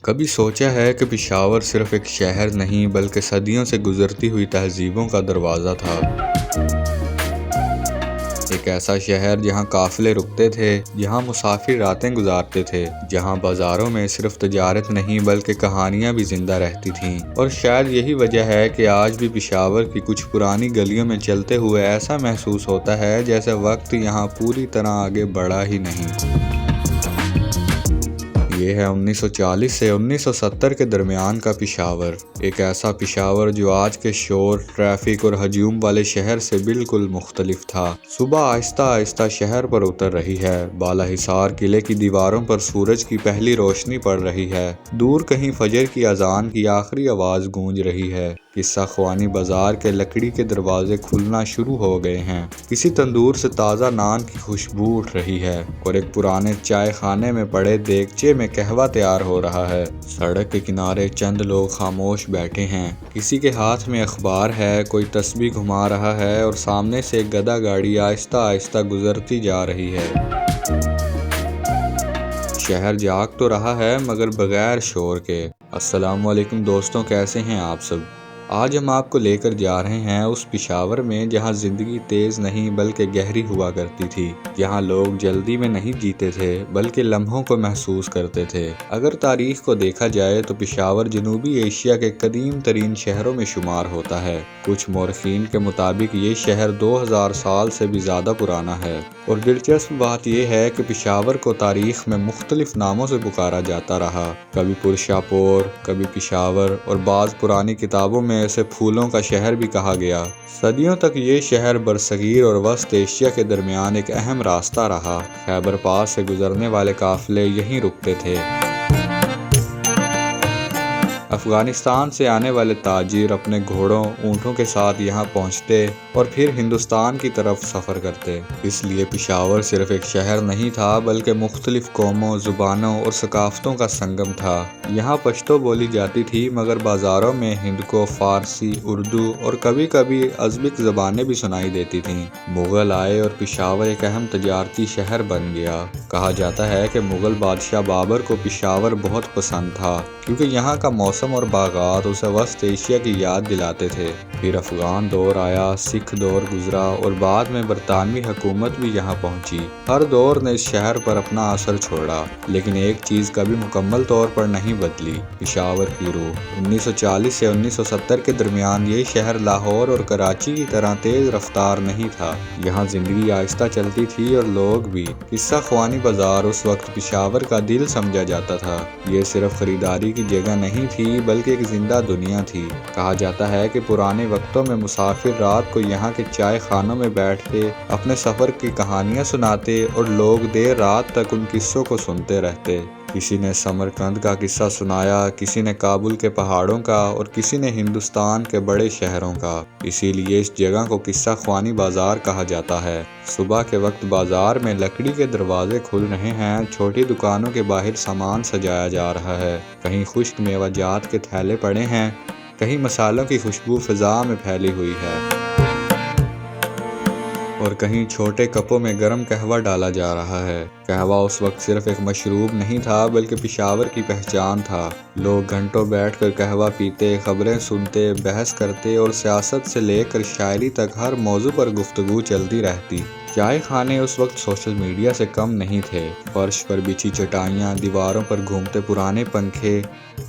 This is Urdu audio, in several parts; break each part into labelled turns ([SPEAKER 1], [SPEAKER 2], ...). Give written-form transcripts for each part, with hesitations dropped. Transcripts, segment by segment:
[SPEAKER 1] کبھی سوچا ہے کہ پشاور صرف ایک شہر نہیں بلکہ صدیوں سے گزرتی ہوئی تہذیبوں کا دروازہ تھا۔ ایک ایسا شہر جہاں قافلے رکتے تھے، جہاں مسافر راتیں گزارتے تھے، جہاں بازاروں میں صرف تجارت نہیں بلکہ کہانیاں بھی زندہ رہتی تھیں۔ اور شاید یہی وجہ ہے کہ آج بھی پشاور کی کچھ پرانی گلیوں میں چلتے ہوئے ایسا محسوس ہوتا ہے جیسے وقت یہاں پوری طرح آگے بڑھا ہی نہیں۔ یہ ہے 1940 سے 1970 کے درمیان کا پشاور، ایک ایسا پشاور جو آج کے شور، ٹریفک اور ہجوم والے شہر سے بالکل مختلف تھا۔ صبح آہستہ آہستہ شہر پر اتر رہی ہے، بالا حصار قلعے کی دیواروں پر سورج کی پہلی روشنی پڑ رہی ہے، دور کہیں فجر کی اذان کی آخری آواز گونج رہی ہے، قصہ خوانی بازار کے لکڑی کے دروازے کھلنا شروع ہو گئے ہیں، کسی تندور سے تازہ نان کی خوشبو اٹھ رہی ہے اور ایک پرانے چائے خانے میں پڑے دیگچے میں قہوہ تیار ہو رہا ہے۔ سڑک کے کنارے چند لوگ خاموش بیٹھے ہیں، کسی کے ہاتھ میں اخبار ہے، کوئی تسبیح گھما رہا ہے اور سامنے سے ایک گدا گاڑی آہستہ آہستہ گزرتی جا رہی ہے۔ شہر جاگ تو رہا ہے مگر بغیر شور کے۔ السلام علیکم دوستوں، کیسے ہیں آپ سب؟ آج ہم آپ کو لے کر جا رہے ہیں اس پشاور میں جہاں زندگی تیز نہیں بلکہ گہری ہوا کرتی تھی، جہاں لوگ جلدی میں نہیں جیتے تھے بلکہ لمحوں کو محسوس کرتے تھے۔ اگر تاریخ کو دیکھا جائے تو پشاور جنوبی ایشیا کے قدیم ترین شہروں میں شمار ہوتا ہے۔ کچھ مورخین کے مطابق یہ شہر 2000 سال سے بھی زیادہ پرانا ہے، اور دلچسپ بات یہ ہے کہ پشاور کو تاریخ میں مختلف ناموں سے پکارا جاتا رہا، کبھی پرشاپور، کبھی پشاور، اور بعض پرانی کتابوں میں اسے پھولوں کا شہر بھی کہا گیا۔ صدیوں تک یہ شہر برصغیر اور وسط ایشیا کے درمیان ایک اہم راستہ رہا، خیبر پاس سے گزرنے والے قافلے یہیں رکتے تھے۔ افغانستان سے آنے والے تاجر اپنے گھوڑوں، اونٹوں کے ساتھ یہاں پہنچتے اور پھر ہندوستان کی طرف سفر کرتے۔ اس لیے پشاور صرف ایک شہر نہیں تھا بلکہ مختلف قوموں، زبانوں اور ثقافتوں کا سنگم تھا۔ یہاں پشتو بولی جاتی تھی مگر بازاروں میں ہندکو، فارسی، اردو اور کبھی کبھی ازبک زبانیں بھی سنائی دیتی تھیں۔ مغل آئے اور پشاور ایک اہم تجارتی شہر بن گیا۔ کہا جاتا ہے کہ مغل بادشاہ بابر کو پشاور بہت پسند تھا کیونکہ یہاں کا موسم اور باغات اسے وسط ایشیا کی یاد دلاتے تھے۔ پھر افغان دور آیا، سکھ دور گزرا اور بعد میں برطانوی حکومت بھی یہاں پہنچی۔ ہر دور نے اس شہر پر اپنا اثر چھوڑا، لیکن ایک چیز کبھی مکمل طور پر نہیں بدلی: پشاور کی روح۔ 1940 سے 1970 کے درمیان یہ شہر لاہور اور کراچی کی طرح تیز رفتار نہیں تھا۔ یہاں زندگی آہستہ چلتی تھی اور لوگ بھی۔ قصہ خوانی بازار اس وقت پشاور کا دل سمجھا جاتا تھا۔ یہ صرف خریداری کی جگہ نہیں تھی بلکہ ایک زندہ دنیا تھی۔ کہا جاتا ہے کہ پرانے وقتوں میں مسافر رات کو یہاں کے چائے خانوں میں بیٹھتے، اپنے سفر کی کہانیاں سناتے اور لوگ دیر رات تک ان قصوں کو سنتے رہتے۔ کسی نے سمرقند کا قصہ سنایا، کسی نے کابل کے پہاڑوں کا اور کسی نے ہندوستان کے بڑے شہروں کا۔ اسی لیے اس جگہ کو قصہ خوانی بازار کہا جاتا ہے۔ صبح کے وقت بازار میں لکڑی کے دروازے کھل رہے ہیں، چھوٹی دکانوں کے باہر سامان سجایا جا رہا ہے، کہیں خشک میوہ جات کے تھیلے پڑے ہیں، کہیں مسالوں کی خوشبو فضا میں پھیلی ہوئی ہے، اور کہیں چھوٹے کپوں میں گرم قہوہ ڈالا جا رہا ہے۔ قہوہ اس وقت صرف ایک مشروب نہیں تھا بلکہ پشاور کی پہچان تھا۔ لوگ گھنٹوں بیٹھ کر قہوہ پیتے، خبریں سنتے، بحث کرتے اور سیاست سے لے کر شاعری تک ہر موضوع پر گفتگو چلتی رہتی۔ چائے خانے اس وقت سوشل میڈیا سے کم نہیں تھے۔ فرش پر بچھی چٹائیاں، دیواروں پر گھومتے پرانے پنکھے،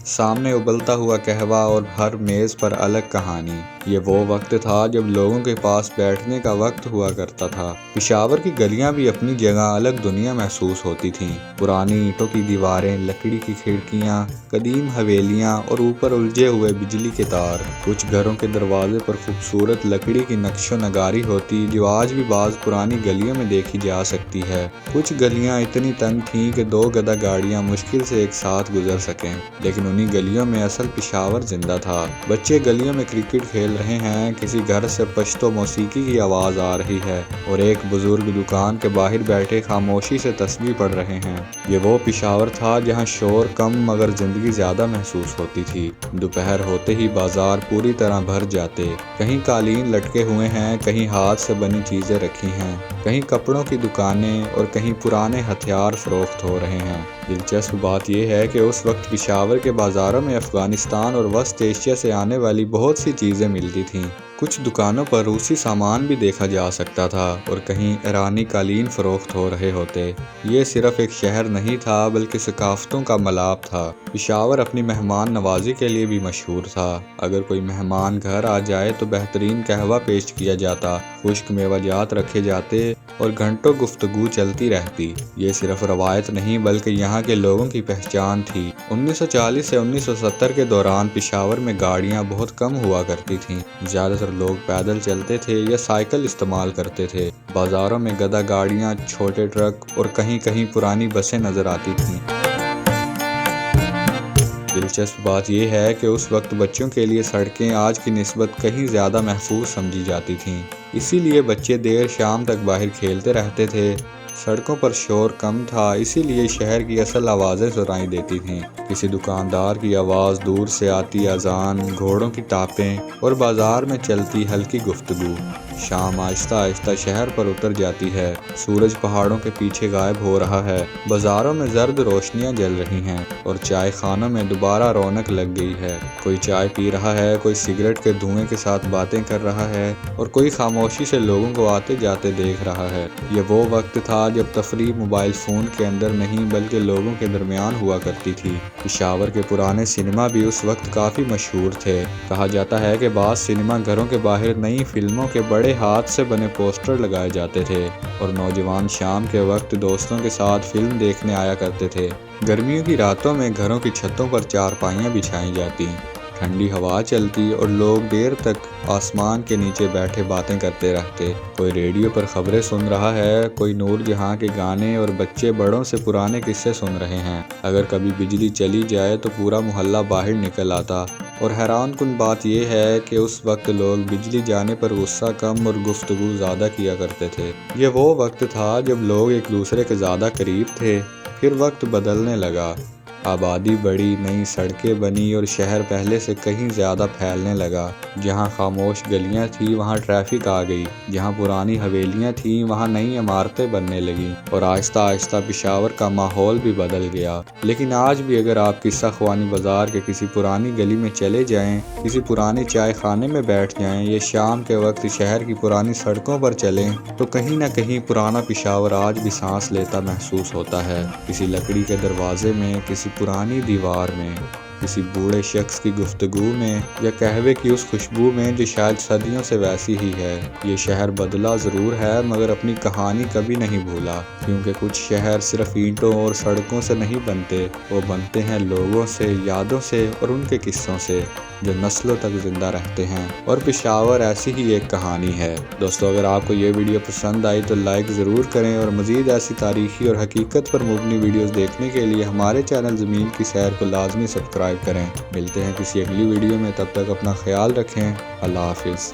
[SPEAKER 1] سامنے ابلتا ہوا قہوہ اور ہر میز پر الگ کہانی۔ یہ وہ وقت تھا جب لوگوں کے پاس بیٹھنے کا وقت ہوا کرتا تھا۔ پشاور کی گلیاں بھی اپنی جگہ الگ دنیا محسوس ہوتی تھیں۔ پرانی اینٹوں کی دیواریں، لکڑی کی کھڑکیاں، قدیم حویلیاں اور اوپر الجھے ہوئے بجلی کے تار۔ کچھ گھروں کے دروازے پر خوبصورت لکڑی کی نقش و نگاری ہوتی جو آج بھی بعض پرانی گلیوں میں دیکھی جا سکتی ہے۔ کچھ گلیاں اتنی تنگ تھیں کہ 2 گدا گاڑیاں مشکل سے ایک ساتھ گزر سکیں، لیکن انہی گلیوں میں اصل پشاور زندہ تھا۔ بچے گلیوں میں کرکٹ کھیل رہے ہیں، کسی گھر سے پشتو موسیقی کی آواز آ رہی ہے اور ایک بزرگ دکان کے باہر بیٹھے خاموشی سے تسبیح پڑھ رہے ہیں۔ یہ وہ پشاور تھا جہاں شور کم مگر زندگی زیادہ محسوس ہوتی تھی۔ دوپہر ہوتے ہی بازار پوری طرح بھر جاتے، کہیں قالین لٹکے ہوئے ہیں، کہیں ہاتھ سے بنی چیزیں رکھی ہیں، کہیں کپڑوں کی دکانیں اور کہیں پرانے ہتھیار فروخت ہو رہے ہیں۔ دلچسپ بات یہ ہے کہ اس وقت پشاور کے بازاروں میں افغانستان اور وسط ایشیا سے آنے والی بہت سی چیزیں ملتی تھیں۔ کچھ دکانوں پر روسی سامان بھی دیکھا جا سکتا تھا اور کہیں ایرانی قالین فروخت ہو رہے ہوتے۔ یہ صرف ایک شہر نہیں تھا بلکہ ثقافتوں کا ملاپ تھا۔ پشاور اپنی مہمان نوازی کے لیے بھی مشہور تھا۔ اگر کوئی مہمان گھر آ جائے تو بہترین قہوہ پیش کیا جاتا، خشک میوہ جات رکھے جاتے اور گھنٹوں گفتگو چلتی رہتی۔ یہ صرف روایت نہیں بلکہ یہاں کے لوگوں کی پہچان تھی۔ 1940 سے 1970 کے دوران پشاور میں گاڑیاں بہت کم ہوا کرتی تھیں۔ زیادہ تر لوگ پیدل چلتے تھے یا سائیکل استعمال کرتے تھے۔ بازاروں میں گدا گاڑیاں، چھوٹے ٹرک اور کہیں کہیں پرانی بسیں نظر آتی تھیں۔ دلچسپ بات یہ ہے کہ اس وقت بچوں کے لیے سڑکیں آج کی نسبت کہیں زیادہ محفوظ سمجھی جاتی تھیں، اسی لیے بچے دیر شام تک باہر کھیلتے رہتے تھے۔ سڑکوں پر شور کم تھا، اسی لیے شہر کی اصل آوازیں سنائی دیتی تھیں۔ کسی دکاندار کی آواز، دور سے آتی اذان، گھوڑوں کی ٹاپیں اور بازار میں چلتی ہلکی گفتگو۔ شام آہستہ آہستہ شہر پر اتر جاتی ہے، سورج پہاڑوں کے پیچھے غائب ہو رہا ہے، بازاروں میں زرد روشنیاں جل رہی ہیں اور چائے خانوں میں دوبارہ رونق لگ گئی ہے۔ کوئی چائے پی رہا ہے، کوئی سگریٹ کے دھوئیں کے ساتھ باتیں کر رہا ہے اور کوئی خاموشی سے لوگوں کو آتے جاتے دیکھ رہا ہے۔ یہ وہ وقت تھا جب تفریح موبائل فون کے اندر نہیں بلکہ لوگوں کے درمیان ہوا کرتی تھی۔ پشاور کے پرانے سینما بھی اس وقت کافی مشہور تھے۔ کہا جاتا ہے کہ بعض سینما گھروں کے باہر نئی فلموں کے بڑے ہاتھ سے بنے پوسٹر لگائے جاتے تھے اور نوجوان شام کے وقت دوستوں کے ساتھ فلم دیکھنے آیا کرتے تھے۔ گرمیوں کی راتوں میں گھروں کی چھتوں پر چارپائیاں بچھائی جاتی، ٹھنڈی ہوا چلتی اور لوگ دیر تک آسمان کے نیچے بیٹھے باتیں کرتے رہتے۔ کوئی ریڈیو پر خبریں سن رہا ہے، کوئی نور جہاں کے گانے اور بچے بڑوں سے پرانے قصے سن رہے ہیں۔ اگر کبھی بجلی چلی جائے تو پورا محلہ باہر نکل آتا، اور حیران کن بات یہ ہے کہ اس وقت لوگ بجلی جانے پر غصہ کم اور گفتگو زیادہ کیا کرتے تھے۔ یہ وہ وقت تھا جب لوگ ایک دوسرے کے زیادہ قریب تھے۔ پھر وقت بدلنے لگا، آبادی بڑھی، نئی سڑکیں بنی اور شہر پہلے سے کہیں زیادہ پھیلنے لگا۔ جہاں خاموش گلیاں تھیں وہاں ٹریفک آ گئی، جہاں پرانی حویلیاں تھیں وہاں نئی عمارتیں بننے لگیں، اور آہستہ آہستہ پشاور کا ماحول بھی بدل گیا۔ لیکن آج بھی اگر آپ قصہ خوانی بازار کے کسی پرانی گلی میں چلے جائیں، کسی پرانے چائے خانے میں بیٹھ جائیں یا شام کے وقت شہر کی پرانی سڑکوں پر چلیں تو کہیں نہ کہیں پرانا پشاور آج بھی سانس لیتا محسوس ہوتا ہے۔ کسی لکڑی کے دروازے میں، کسی پرانی دیوار میں، کسی بوڑھے شخص کی گفتگو میں یا قہوے کی اس خوشبو میں جو شاید صدیوں سے ویسی ہی ہے۔ یہ شہر بدلا ضرور ہے مگر اپنی کہانی کبھی نہیں بھولا، کیونکہ کچھ شہر صرف اینٹوں اور سڑکوں سے نہیں بنتے، وہ بنتے ہیں لوگوں سے، یادوں سے اور ان کے قصوں سے جو نسلوں تک زندہ رہتے ہیں، اور پشاور ایسی ہی ایک کہانی ہے۔ دوستو، اگر آپ کو یہ ویڈیو پسند آئی تو لائک ضرور کریں اور مزید ایسی تاریخی اور حقیقت پر مبنی ویڈیوز دیکھنے کے لیے ہمارے چینل زمین کی سیر کو لازمی سبسکرائب کریں۔ ملتے ہیں کسی اگلی ویڈیو میں، تب تک اپنا خیال رکھیں۔ اللہ حافظ۔